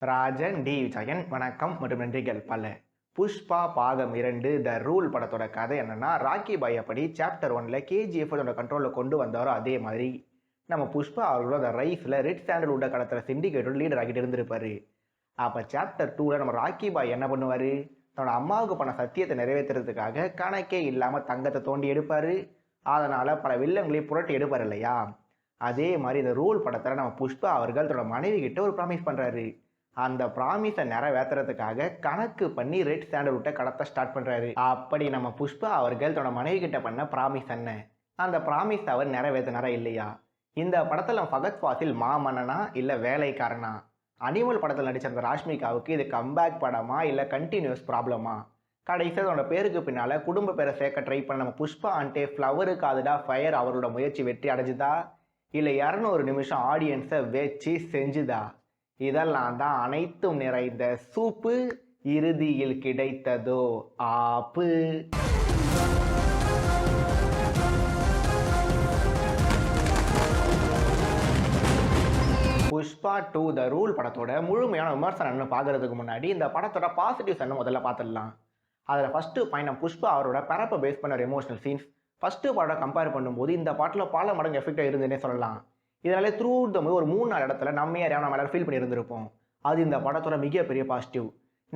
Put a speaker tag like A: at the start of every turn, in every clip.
A: Rajan D Vijayan வணக்கம் மற்றும் நன்றிகள் பல. புஷ்பா பாகம் 2 த ரூல் படத்தோட கதை என்னன்னா, ராக்கி பாய் அப்படி சாப்டர் 1ல கேஜிஎஃப் கண்ட்ரோலில் கொண்டு வந்தாரோ அதே மாதிரி நம்ம புஷ்பா அவர்களோட ரைஸில் ரெட் சாண்டல்வுட்டை கடத்துற சிண்டிகேட்டோட லீடர் ஆகிட்டு இருந்திருப்பாரு. அப்போ சாப்டர் 2ல நம்ம ராக்கி பாய் என்ன பண்ணுவார், தன்னோட அம்மாவுக்கு பண்ண சத்தியத்தை நிறைவேற்றுறதுக்காக கணக்கே இல்லாமல் தங்கத்தை தோண்டி எடுப்பார். அதனால் பல வில்லங்களையும் புரட்டி எடுப்பார் இல்லையா. அதே மாதிரி இந்த ரூல் படத்தில் நம்ம புஷ்பா அவர்கள் தன்னோட மனைவி கிட்ட ஒரு ப்ராமிஸ் பண்ணுறாரு. அந்த ப்ராமிஸை நிறைவேற்றுறதுக்காக கணக்கு பண்ணி ரெட் சாண்டல்வுட்டை கடத்த ஸ்டார்ட் பண்ணுறாரு. அப்படி நம்ம புஷ்பா அவர்கள் தன்னோட மனைவி கிட்ட பண்ண ப்ராமிஸ் என்ன, அந்த ப்ராமிஸ் அவர் நிறைவேற்றினாரா இல்லையா? இந்த படத்தில் ஃபகத் ஃபாசில் மாமன்னனா இல்லை வேலைக்காரனா? அனிமல் படத்தில் நடித்த அந்த ராஷ்மிகாவுக்கு இது கம்பேக் படமா இல்லை கண்டினியூஸ் ப்ராப்ளமா? கடைசியாக அதோட பேருக்கு பின்னால் குடும்ப பேரை சேர்க்க ட்ரை பண்ண நம்ம புஷ்பா அண்டே ஃப்ளவருக்கு அதுடா ஃபயர் அவரோட முயற்சி வெற்றி அடைஞ்சுதா இல்லை 200 நிமிஷம் ஆடியன்ஸை வச்சு செஞ்சுதா? இதெல்லாம் தான் அனைத்தும் நிறைந்த சூப்பு. இறுதியில் கிடைத்ததோ ஆப்பு. புஷ்பா 2 த ரூல் படத்தோட முழுமையான விமர்சனம்னு பார்க்கறதுக்கு முன்னாடி இந்த படத்தோட பாசிட்டிவ்ஸ் என்ன முதல்ல பார்த்துடலாம். அதில் ஃபஸ்ட்டு பாயிண்ட் நம்ம புஷ்பா அவரோட பரப்பை பேஸ் பண்ண எமோஷனல் சீன்ஸ் ஃபஸ்ட்டு பாட்டை கம்பேர் பண்ணும்போது இந்த பாட்டில் பல மடங்கு எஃபெக்டாக இருந்துன்னே சொல்லலாம். இதனாலே த்ரூ த ஒரு 3-4 இடத்துல நம்ம எல்லாரும் ஃபீல் பண்ணி இருந்திருப்போம். அது இந்த படத்தோட மிகப்பெரிய பாசிட்டிவ்.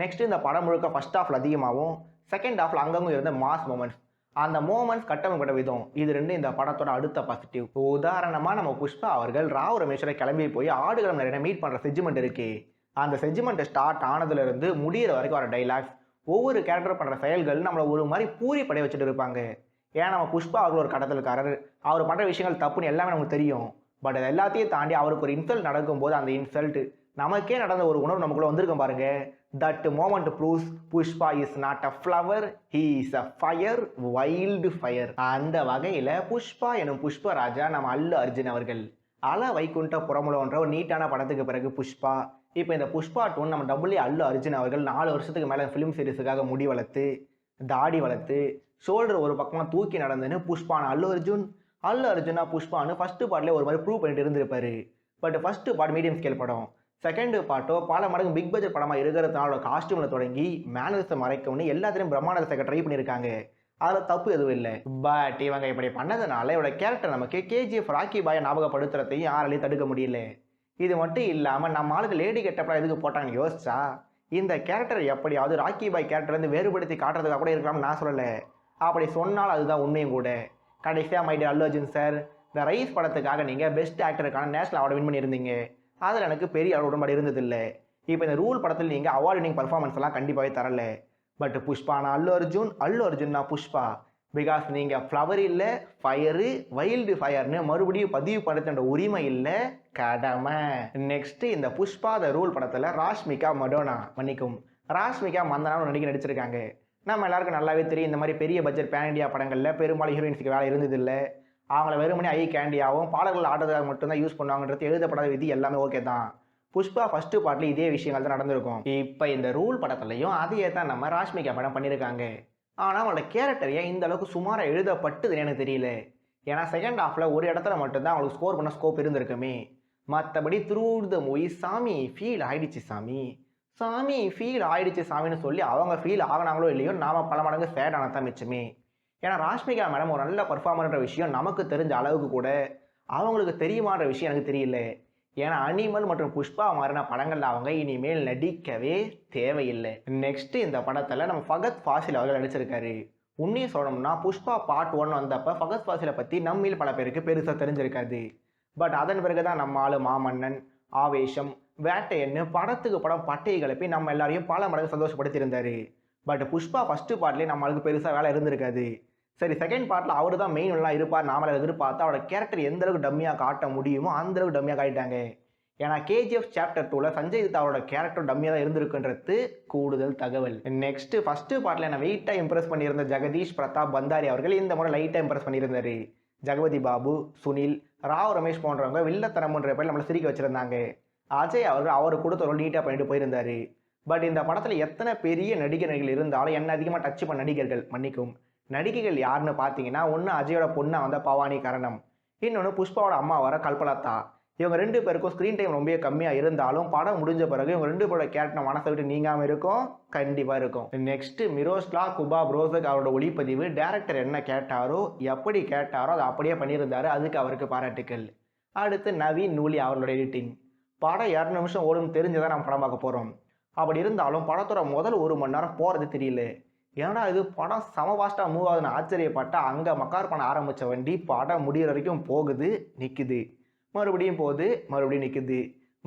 A: நெக்ஸ்ட் இந்த படம் முழுக்க ஃபர்ஸ்ட் ஹாஃபில் அதிகமாகவும் செகண்ட் ஹாஃபில் அங்கங்கும் இருந்த மாஸ் மூமெண்ட்ஸ், அந்த மூமெண்ட்ஸ் கட்டமைப்பட்ட விதம், இது ரெண்டு இந்த படத்தோட அடுத்த பாசிட்டிவ். உதாரணமாக நம்ம புஷ்பா அவர்கள் ராவ் ரமேஸ்வரை கிளம்பி போய் ஆடுகளம் நிறைய மீட் பண்ணுற செஜ்மெண்ட் இருக்கு. அந்த செஜ்மெண்ட் ஸ்டார்ட் ஆனதுலேருந்து முடிகிற வரைக்கும் வர டைலாக்ஸ், ஒவ்வொரு கேரக்டர் பண்ணுற செயல்கள் நம்மளை ஒரு மாதிரி பூரி படைய வச்சுட்டு இருப்பாங்க. ஏன்னா நம்ம புஷ்பா அவர்கள் ஒரு கடத்தலுக்காரர், அவர் பண்ணுற விஷயங்கள் தப்புன்னு எல்லாமே நமக்கு தெரியும். பட் அது எல்லாத்தையும் தாண்டி அவருக்கு ஒரு இன்சல்ட் நடக்கும்போது அந்த இன்சல்ட் நமக்கே நடந்த ஒரு உணர்வு நமக்குள்ள வந்திருக்கும் பாருங்க. That moment proves Pushpa is not a flower, he is a fire, wild fire. அந்த வகையில் புஷ்பா எனும் புஷ்பராஜா நம்ம அல்லு அர்ஜுன் அவர்கள் அல வைகுண்ட புறமுலன்ற ஒரு நீட்டான படத்துக்கு பிறகு புஷ்பா. இப்போ இந்த புஷ்பா 2 நம்ம டபுள்யூ அல்லு அர்ஜுன் அவர்கள் 4 வருஷத்துக்கு மேலே ஃபிலிம் சீரிஸுக்காக முடி வளர்த்து தாடி வளர்த்து ஷோல்டர் ஒரு பக்கமாக தூக்கி நடந்துன்னு புஷ்பான அல்லு அர்ஜுனா புஷ்பான்னு ஃபஸ்ட்டு பார்ட்லேயே ஒரு மாதிரி ப்ரூவ் பண்ணிட்டு இருந்திருப்பாரு. But first part medium scale படம், செகண்ட் பார்ட்டோ பல மடங்கு பிக் பட்ஜெட் படமாக இருக்கிறதுனால காஸ்டியூமில் தொடங்கி மேனர்ஸை மறைக்கணும்னு எல்லாத்தையும் பிரம்மாண்டத்தை சேர்க்க ட்ரை பண்ணியிருக்காங்க. அதில் தப்பு எதுவும் இல்லை. பட் இவங்க இப்படி பண்ணதுனால இவரோட கேரக்டர் நமக்கு கேஜிஎஃப் ராக்கி பாயை ஞாபகப்படுத்துறதையும் யாராலையும் தடுக்க முடியல. இது மட்டும் இல்லாமல் நம்ம ஆளுக்கு லேடி கெட்டப்பெல்லாம் எதுக்கு போட்டாங்கன்னு யோசிச்சா, இந்த கேரக்டர் எப்படியாவது ராக்கி பாய் கேரக்டர்லேருந்து வேறுபடுத்தி காட்டுறதுக்காக கூட இருக்கலாம்னு நான் சொல்லலை. அப்படி சொன்னால் அதுதான் உண்மையும் கூட. கடைசியாக my dear Allu Arjun sir, இந்த ரைஸ் படத்துக்காக நீங்கள் பெஸ்ட் ஆக்டருக்கான நேஷனல் அவார்டு வின் பண்ணியிருந்தீங்க. அதில் எனக்கு பெரிய அளவு உடன்பாடு இருந்ததில்லை. இப்போ இந்த ரூல் படத்தில் நீங்கள் அவார்டு வினிங் பர்ஃபார்மன்ஸ் எல்லாம் கண்டிப்பாகவே தரல. பட் புஷ்பானா அல்லு அர்ஜுன்னா புஷ்பா. பிகாஸ் நீங்கள் ஃப்ளவர் இல்லை, ஃபயரு, வைல்டு ஃபயர்னு மறுபடியும் பதிவு பண்ணுற உரிமை இல்லை, கடமை. நெக்ஸ்ட்டு இந்த புஷ்பா த ரூல் படத்தில் ராஷ்மிகா மந்தனான்னு நடிக்க நடிச்சிருக்காங்க. நம்ம எல்லாருக்கும் நல்லாவே தெரியும், இந்த மாதிரி பெரிய பட்ஜெட் பேன் இண்டியா படங்களில் பெரும்பாலும் ஹீரோயின்ஸுக்கு வேலை இருந்ததில்லை. அவங்கள வெறுமனே ஐ கேண்டியாகவும் பாடல்கள் ஆடுறதுக்காக மட்டும்தான் யூஸ் பண்ணுவாங்கன்றது எழுதப்படாத விதி எல்லாமே ஓகே தான். புஷ்பா ஃபஸ்ட்டு பார்ட்டில் இதே விஷயங்கள் தான் நடந்திருக்கும். இப்போ இந்த ரூல் படத்துலையும் அதையே தான் நம்ம ராஷ்மிகா படம் பண்ணியிருக்காங்க. ஆனால் அவங்களோட கேரக்டரையே இந்த அளவுக்கு சுமாராக எழுதப்பட்டதுன்னு எனக்கு தெரியல. ஏன்னா செகண்ட் ஹாஃபில் ஒரு இடத்துல மட்டும்தான் அவங்களுக்கு ஸ்கோர் பண்ண ஸ்கோப் இருந்திருக்குமே. மற்றபடி த்ரூ த மூவி சாமி ஃபீல் ஆயிடுச்சு சாமின்னு சொல்லி அவங்க ஃபீல் ஆகினாங்களோ இல்லையோ நாம் பல மடங்கு சேட் ஆனதான் மிச்சமே. ஏன்னா ராஷ்மிகா மேடம் ஒரு நல்ல பர்ஃபார்மர்ன்ற விஷயம் நமக்கு தெரிஞ்ச அளவுக்கு கூட அவங்களுக்கு தெரியுமான்ற விஷயம் எனக்கு தெரியல. ஏன்னா அனிமல் மற்றும் புஷ்பா மாதிரின படங்களில் அவங்க இனிமேல் நடிக்கவே தேவையில்லை. நெக்ஸ்ட்டு இந்த படத்தில் நம்ம ஃபகத் ஃபாசில் அவர்கள் நடிச்சிருக்காரு. உண்மையை சொல்லணும்னா புஷ்பா பார்ட் 1 வந்தப்போ ஃபகத் ஃபாசிலை பற்றி நம்மில் பல பேருக்கு பெருசாக தெரிஞ்சிருக்காது. பட் அதன் பிறகு தான் நம்ம ஆளு மாமன்னன், ஆவேசம், வேட்டையன்னு படத்துக்கு படம் பட்டையை கிளப்பி நம்ம எல்லாரையும் பல மடங்கு சந்தோஷப்படுத்தியிருந்தாரு. பட் புஷ்பா ஃபஸ்ட்டு பார்ட்லேயே நம்மளுக்கு பெருசாக வேலை இருந்திருக்காது. சரி, செகண்ட் பார்ட்டில் அவர் தான் மெயின் எல்லாம் இருப்பார் நாமளை எதிர்பார்த்து அவரோட கேரக்டர் எந்த அளவுக்கு டம்மியாக காட்ட முடியுமோ அந்த அளவுக்கு டம்மியாக காட்டிட்டாங்க. ஏன்னா கேஜிஎஃப் சாப்டர் 2ல சஞ்சய் தத் அவரோட கேரக்டர் டம்மியாக தான் இருந்திருக்குன்றது கூடுதல் தகவல். நெக்ஸ்ட்டு ஃபஸ்ட்டு பார்ட்டில் என்ன வெயிட்டாக இம்ப்ரெஸ் பண்ணியிருந்த ஜெகதீஷ் பிரதாப் பந்தாரி அவர்கள் இந்த முறை லைட்டாக இம்ப்ரெஸ் பண்ணியிருந்தார். ஜெகபதி பாபு, சுனில், ராவ் ரமேஷ் போன்றவங்க வில்லத்தனம்ன்ற பேர் நம்மளை சிரிக்க வச்சுருந்தாங்க. அஜய் அவர் கொடுத்த ஒரு நீட்டாக பண்ணிட்டு போயிருந்தார். பட் இந்த படத்தில் எத்தனை பெரிய நடிகர்கள் இருந்தாலும் என்ன அதிகமாக டச் பண்ண நடிகைகள் யாருன்னு பார்த்தீங்கன்னா, ஒன்று அஜயோட பொண்ணை வந்த பவானி கரணம், இன்னொன்று புஷ்பாவோட அம்மா வர கல்பலதா. இவங்க 2 பேருக்கும் ஸ்க்ரீன் டைம் ரொம்ப கம்மியா இருந்தாலும், படம் முடிஞ்ச பிறகு இவங்க 2 பேரோட கேரக்டர் மனச விட்டு நீங்காம இருக்கும். கண்டிப்பா இருக்கும். நெக்ஸ்ட் மிரோஸ்லாவ் குபாப்ரோவ்ஸ்க் அவரோட ஒளிப்பதிவு. டைரக்டர் என்ன கேட்டாரோ, எப்படி கேட்டாரோ அத அப்படியே பண்ணியிருந்தாரு. அதுக்கு அவருக்கு பாராட்டுக்கள். அடுத்து நவீன் நூலி அவர்களோட எடிட்டிங். படம் 200 நிமிஷம் ஓடும்னு தெரிஞ்சு தான் நம்ம படம் பார்க்க போறோம். அப்படி இருந்தாலும் படத்தோட முதல் 1 மணி நேரம் போறது தெரியல. ஏன்னா இது படம் செம ஃபாஸ்ட்டா மூவ் ஆகுதுன்னு ஆச்சரியப்பட்டா, அங்க மக்கார் பண்ண ஆரம்பிச்ச வண்டி படம் முடியிற வரைக்கும் போகுது, நிக்குது. மறுபடியும் போகுது, மறுபடியும் நிக்குது.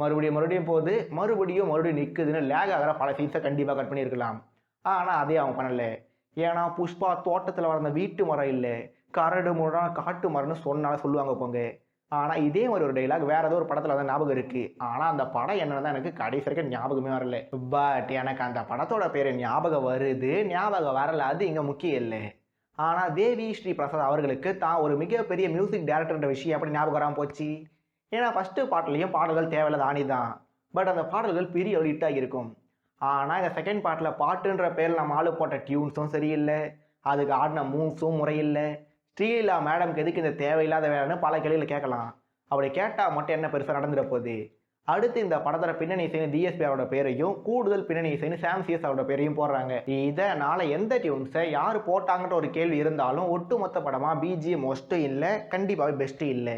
A: மறுபடியும் போகுது, மறுபடியும் நிக்குதுன்னு லேக் ஆகிற பல சீன்ஸை கண்டிப்பாக கட் பண்ணியிருக்கலாம். ஆனா அதே அவங்க பண்ணல. ஏன்னா புஷ்பா தோட்டத்தில் வளர்ந்த வீட்டு மரம் இல்லை, கரடு முரடான காட்டு மரம்னு சொன்னாலும் சொல்லுவாங்க போங்க. ஆனா இதே மாதிரி ஒரு டைலாக் வேற ஏதோ ஒரு படத்துல வந்து ஞாபகம் இருக்கு. ஆனா அந்த படம் என்னன்னு எனக்கு கடைசி வரைக்கும் ஞாபகமே வரல. பட் எனக்கு அந்த படத்தோட பேரு ஞாபகம் வருது, ஞாபகம் வரல, அது இங்க முக்கியம் இல்லை. ஆனா தேவி ஸ்ரீ பிரசாத் அவர்களுக்கு தான் ஒரு மிகப்பெரிய மியூசிக் டைரக்டர்ன்ற விஷயம் எப்படி ஞாபகம் வராம போச்சு? ஏன்னா ஃபர்ஸ்ட் பாட்டுலையும் பாடல்கள் தேவையில்லாத ஆணி தான். பட் அந்த பாடல்கள் பெரிய ஒரு ஹிட் ஆகியிருக்கும். ஆனா இந்த செகண்ட் பார்ட்ல பாட்டுன்ற பேர்ல நம்ம ஆளு போட்ட டியூன்ஸும் சரியில்லை, அதுக்கு ஆடின மூவ்ஸும் முறையில்லை. ஸ்ரீலீலா மேடம்க்கு எதுக்கு இந்த தேவையில்லாத வேலைன்னு பல கேள்விகள் கேட்கலாம். அப்படி கேட்டால் மட்டும் என்ன பெருசாக நடந்துட போகுது? அடுத்து இந்த படத்தோட பின்னணி இசைன்னு டிஎஸ்பி அவரோட பேரையும், கூடுதல் பின்னணி இசைன்னு சாம் சிஎஸ் அவரோட பேரையும் போடுறாங்க. இதனால எந்த டியூன்ஸை யார் போட்டாங்கன்ற ஒரு கேள்வி இருந்தாலும் ஒட்டுமொத்த படமா பிஜிஎம் மொஸ்ட்டும் இல்லை, கண்டிப்பாகவே பெஸ்ட்டு இல்லை.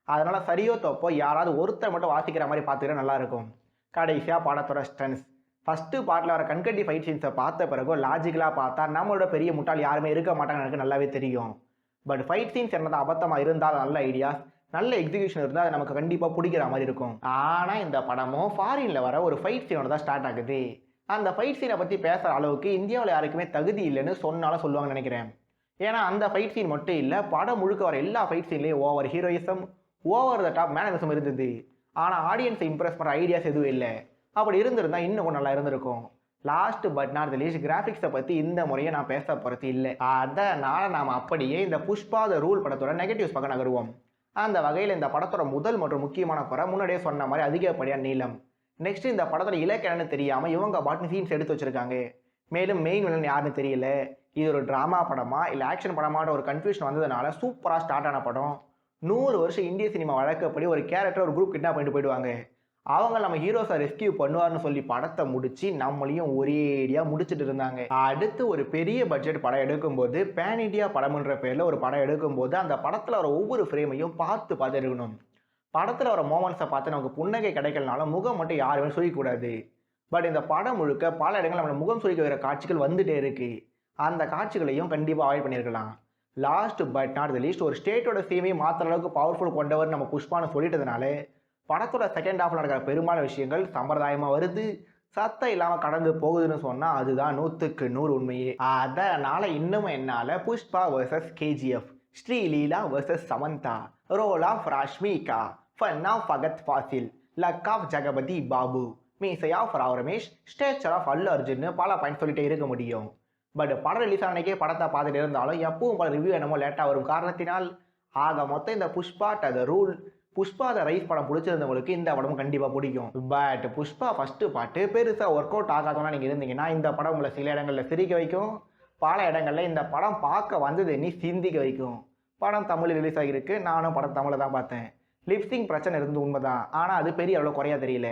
A: அதனால சரியோ தப்போ யாராவது ஒருத்தர் மட்டும் வாசிக்கிற மாதிரி பார்த்துக்கிட்டா நல்லா இருக்கும். கடைசியாக படத்தோட ஸ்டன்ஸ். ஃபர்ஸ்ட் பார்ட்டில் வர கண்கட்டி ஃபைட் சீன்ஸை பார்த்த பிறகு லாஜிக்கலாக பார்த்தா நம்மளோட பெரிய முட்டாள் யாருமே இருக்க மாட்டாங்கன்னு எனக்கு நல்லாவே தெரியும். பட் ஃபைட் சீன்ஸ் என்னதான் அபத்தமாக இருந்தாலும் நல்ல ஐடியாஸ், நல்ல எக்ஸிகியூஷன் இருந்தால் அது நமக்கு கண்டிப்பாக பிடிக்கிற மாதிரி இருக்கும். ஆனால் இந்த படமும் ஃபாரினில் வர ஒரு ஃபைட் சீனோட தான் ஸ்டார்ட் ஆகுது. அந்த ஃபைட் சீனை பற்றி பேசுகிற அளவுக்கு இந்தியாவில் யாருக்குமே தகுதி இல்லைன்னு சொன்னாலும் சொல்லுவாங்கன்னு நினைக்கிறேன். ஏன்னா அந்த ஃபைட் சீன் மட்டும் இல்லை, படம் முழுக்க வர எல்லா ஃபைட் சீன்லேயும் over heroism, over the top mannerism இருந்தது. ஆனால் ஆடியன்ஸை இம்ப்ரெஸ் பண்ணுற ஐடியாஸ் எதுவும் இல்லை. அப்படி இருந்திருந்தால் இன்னும் கொஞ்சம் நல்லா இருந்திருக்கும். Last but not the least கிராஃபிக்ஸை பற்றி இந்த முறையை நான் பேச போகிறது இல்லை. அதனால் நாம் அப்படியே இந்த புஷ்பா த ரூல் படத்தோட நெகட்டிவ்ஸ் பக்கம் நகருவோம். அந்த வகையில் இந்த படத்தோட முதல் மற்றும் முக்கியமான குறை முன்னாடியே சொன்ன மாதிரி அதிகப்படியான நீளம். நெக்ஸ்ட் இந்த படத்தோட இலக்கணன்னு தெரியாமல் இவங்க பாட்டு சீன்ஸ் எடுத்து வச்சிருக்காங்க. மேலும் மெயின் வில்லன் யாருன்னு தெரியல. இது ஒரு ட்ராமா படமா இல்லை ஆக்ஷன் படமாட்ட ஒரு கன்ஃபியூஷன் வந்ததுனால சூப்பராக ஸ்டார்ட் ஆன படம். 100 வருஷம் இந்திய சினிமா வழக்கப்படி ஒரு கேரக்டர் ஒரு குரூப் கிட்னாப் பண்ணிட்டு போயிடுவாங்க. அவங்க நம்ம ஹீரோஸை ரெஸ்கியூ பண்ணுவார்னு சொல்லி படத்தை முடிச்சு நம்மளையும் ஒரேடியாக முடிச்சுட்டு இருந்தாங்க. அடுத்து ஒரு பெரிய பட்ஜெட் படம் எடுக்கும்போது, பேன் இண்டியா படம்ன்ற பேரில் ஒரு படம் எடுக்கும்போது அந்த படத்தில் வர ஒவ்வொரு ஃப்ரேமையும் பார்த்து எடுக்கணும். படத்தில் வர மோமெண்ட்ஸை பார்த்து நமக்கு புன்னகை கிடைக்கலனாலும் முகம் மட்டும் யாருமே சுழிக்கூடாது. பட் இந்த படம் முழுக்க பல இடங்கள் நம்மளை முகம் சுழிக்க வர காட்சிகள் வந்துட்டே இருக்கு. அந்த காட்சிகளையும் கண்டிப்பாக அவாய்ட் பண்ணியிருக்கலாம். Last but not the least ஒரு ஸ்டேட்டோட சேமையை மாற்றுற அளவுக்கு பவர்ஃபுல் கொண்டவர் நம்ம புஷ்பான்னு சொல்லிட்டதுனால படத்தோட செகண்ட் ஹாஃப்ல நடக்கிற பெரும்பாலான விஷயங்கள் சம்பிரதாயமாக வருது, சத்தம் இல்லாமல் கடந்து போகுதுன்னு சொன்னால் அதுதான் 100க்கு 100 உண்மையே. அதனால் இன்னும் என்னால் Pushpa vs KGF, Sreeleela vs Samantha, role of Rashmika, fun of Fahadh Faasil, luck of Jagapathi Babu, மீசை of Rao Ramesh, stature of Allu அர்ஜுன்னு பல பாயிண்ட் சொல்லிட்டே இருக்க முடியும். பட் படம் ரிலீஸ் ஆனக்கே படத்தை பார்த்துட்டு இருந்தாலும் எப்பவும் பல ரிவ்யூ என்னமோ லேட்டாக வரும் காரணத்தினால் ஆக மொத்தம் இந்த Pushpa the rule, Pushpa the rise படம் பிடிச்சிருந்தவங்களுக்கு இந்த படமும் கண்டிப்பாக பிடிக்கும். பட் புஷ்பா ஃபஸ்ட்டு பாட்டு பெருசாக ஒர்க் அவுட் ஆகாதவனா நீங்கள் இருந்தீங்கன்னா இந்த படம் உங்களை சில இடங்களில் சிரிக்க வைக்கும், பல இடங்களில் இந்த படம் பார்க்க வந்தது நீ சிந்திக்க வைக்கும். படம் தமிழ் ரிலீஸ் ஆகியிருக்கு, நானும் படம் தமிழில் தான் பார்த்தேன். லிப்சிங் பிரச்சனை இருந்து உண்மைதான், ஆனால் அது பெரிய அளவு குறையா தெரியல.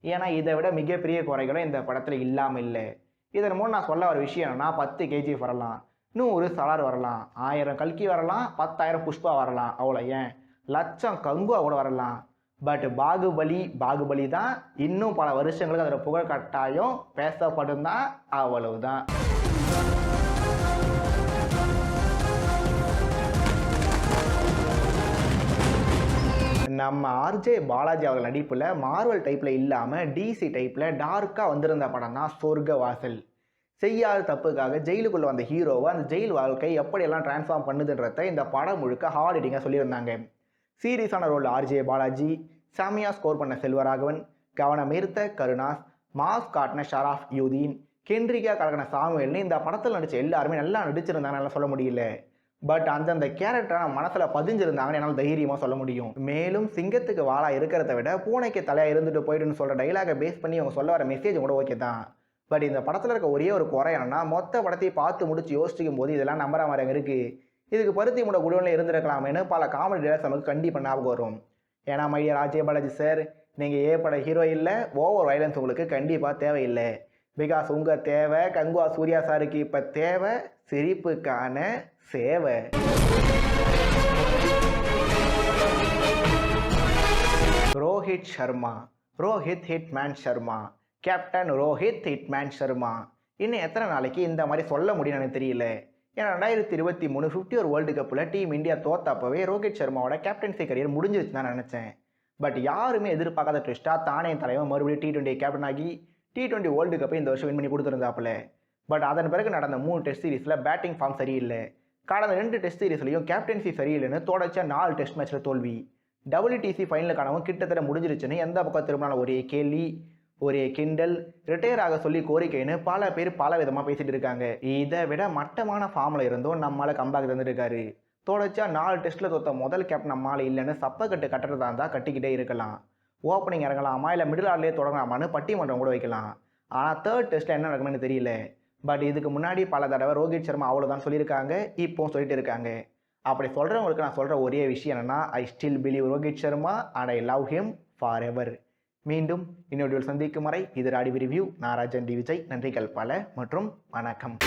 A: ஏன்னா இதை விட மிகப்பெரிய குறைகளும் இந்த படத்தில் இல்லாமல் இல்லை. இதன் மூலம் நான் சொல்ல வர விஷயம் என்னன்னா 10 KGF வரலாம், 100 சலார் வரலாம், 1000 கல்கி வரலாம், 10,000 புஷ்பா வரலாம், அவ்வளோ ஏன் லட்சம் கங்குவா கூட வரலாம். பட் பாகுபலி தான் இன்னும் பல வருஷங்களுக்கு அதோட புகழ் கட்டாயம் பேசப்படும் தான், அவ்வளவுதான். நம்ம ஆர்ஜே பாலாஜி அவர்கள் நடிப்பில் மார்வல் டைப்பில் இல்லாமல் டிசி டைப்பில் டார்க்காக வந்திருந்த படம் தான் சொர்க்க வாசல். செய்யாத தப்புக்காக ஜெயிலுக்குள்ளே வந்த ஹீரோவை அந்த ஜெயில் வாழ்க்கை எப்படியெல்லாம் டிரான்ஸ்ஃபார்ம் பண்ணுதுன்றத இந்த படம் முழுக்க ஹார்ட் எடிட்டிங்காக சொல்லியிருந்தாங்க. சீரியஸான ரோல் ஆர்ஜே பாலாஜி, செமையாக ஸ்கோர் பண்ண செல்வராகவன், கவனம் ஈர்த்த கருணாஸ், மாஸ் காட்டின ஷராஃப் யூதீன், கென்ட்ரிக்கா கலக்கின சாமுவேல்னு இந்த படத்தில் நடித்த எல்லாருமே நல்லா நடிச்சிருந்தாங்கன்னு சொல்ல முடியல. பட் அந்தந்த கேரக்டரை நம்ம மனசில் பதிஞ்சிருந்தாங்கன்னு என்னால் தைரியமாக சொல்ல முடியும். மேலும் சிங்கத்துக்கு வாழா இருக்கிறத விட பூனைக்கு தலையாக இருந்துட்டு போயிடுன்னு சொல்கிற டைலாகை பேஸ் பண்ணி அவங்க சொல்ல வர மெசேஜ் கூட ஓகே தான். பட் இந்த படத்தில் இருக்க ஒரே ஒரு குறை என்னன்னா மொத்த படத்தையும் பார்த்து முடிச்சு யோசிக்கும் போது இதெல்லாம் நம்புற மாதிரி இருக்குது. இதுக்கு பருத்தி மூட குழுவில் இருந்திருக்கலாமேனு பல காமெடி டைலாக்ஸ் நமக்கு கண்டிப்பாக ஞாபகம் வரும். ஏன்னா மைடியர் ராஜே பாலாஜி சார், நீங்கள் ஏ பட ஹீரோ இல்லை, ஓவர் வைலன்ஸ் உங்களுக்கு கண்டிப்பாக தேவையில்லை. பிகாஸ் உங்கள் தேவை கங்குவா சூர்யா சாருக்கு இப்போ தேவை சிரிப்புக்கான சேவை. Rohit Sharma, Rohit Hitman Sharma, captain Rohit Hitman Sharma. இன்னும் எத்தனை நாளைக்கு இந்த மாதிரி சொல்ல முடியும்னு எனக்கு தெரியல. ஏன்னா 2023 50 ஓவர் வேர்ல்டு கப்பில் டீம் இந்தியா தோத்தப்பவே ரோஹித் சர்மாவோட கேப்டன்சி கரியர் முடிஞ்சிருச்சு தான் நினச்சேன். பட் யாருமே எதிர்பார்க்காத ட்விஸ்ட்டாக தானே தலைவன் மறுபடியும் T20 கேப்டன் ஆகி T20 வேர்ல்டு கப்பை இந்த வருஷம் வின் பண்ணி கொடுத்துருந்தாப்புல. பட் அதன் பிறகு நடந்த 3 டெஸ்ட் சீரீஸில் பேட்டிங் ஃபார்ம் சரியில்லை. கடந்த 2 டெஸ்ட் சீரீஸ்லையும் கேப்டன்சி சரியில்லைன்னு தொடர்ச்சியா 4 டெஸ்ட் மேட்ச்சில் தோல்வி. WTC ஃபைனலுக்கானவும் கிட்டத்தட்ட முடிஞ்சிருச்சுன்னு எந்த பக்கம் திரும்பினாலும் ஒரே கேள்வி, ஒரே கிண்டல், ரிட்டையர் ஆக சொல்லி கோரிக்கைன்னு பல பேர் பல விதமாக பேசிட்டு இருக்காங்க. இதை விட மட்டமான ஃபார்மில் இருந்தும் நம்மளால் கம்பேக் தந்துருக்காரு. தொடர்ச்சியா 4 டெஸ்ட்டில் தோற்ற முதல் கேப்டன் நம்மளால் இல்லைன்னு சப்பக்கட்டு கட்டுறதா இருந்தால் கட்டிக்கிட்டே இருக்கலாம். ஓப்பனிங் இறங்கலாமா இல்லை மிடில் ஆர்ட்லேயே தொடங்கலாமான்னு பட்டிமன்றம் கூட வைக்கலாம். ஆனால் 3rd டெஸ்ட்டில் என்ன நடக்கும்னு தெரியல. பட் இதுக்கு முன்னாடி பல தடவை ரோஹித் சர்மா அவ்வளோதான் சொல்லியிருக்காங்க, இப்போவும் சொல்லிட்டு இருக்காங்க. அப்படி சொல்கிறவங்களுக்கு நான் சொல்கிற ஒரே விஷயம் என்னென்னா, I still believe Rohit Sharma and I love him for ever. மீண்டும் இன்னொரு சந்திக்கும் வரை இது ராடிவி ரிவ்யூ. நான் ராஜன் டி விஜய். நன்றிகள் பல மற்றும் வணக்கம்.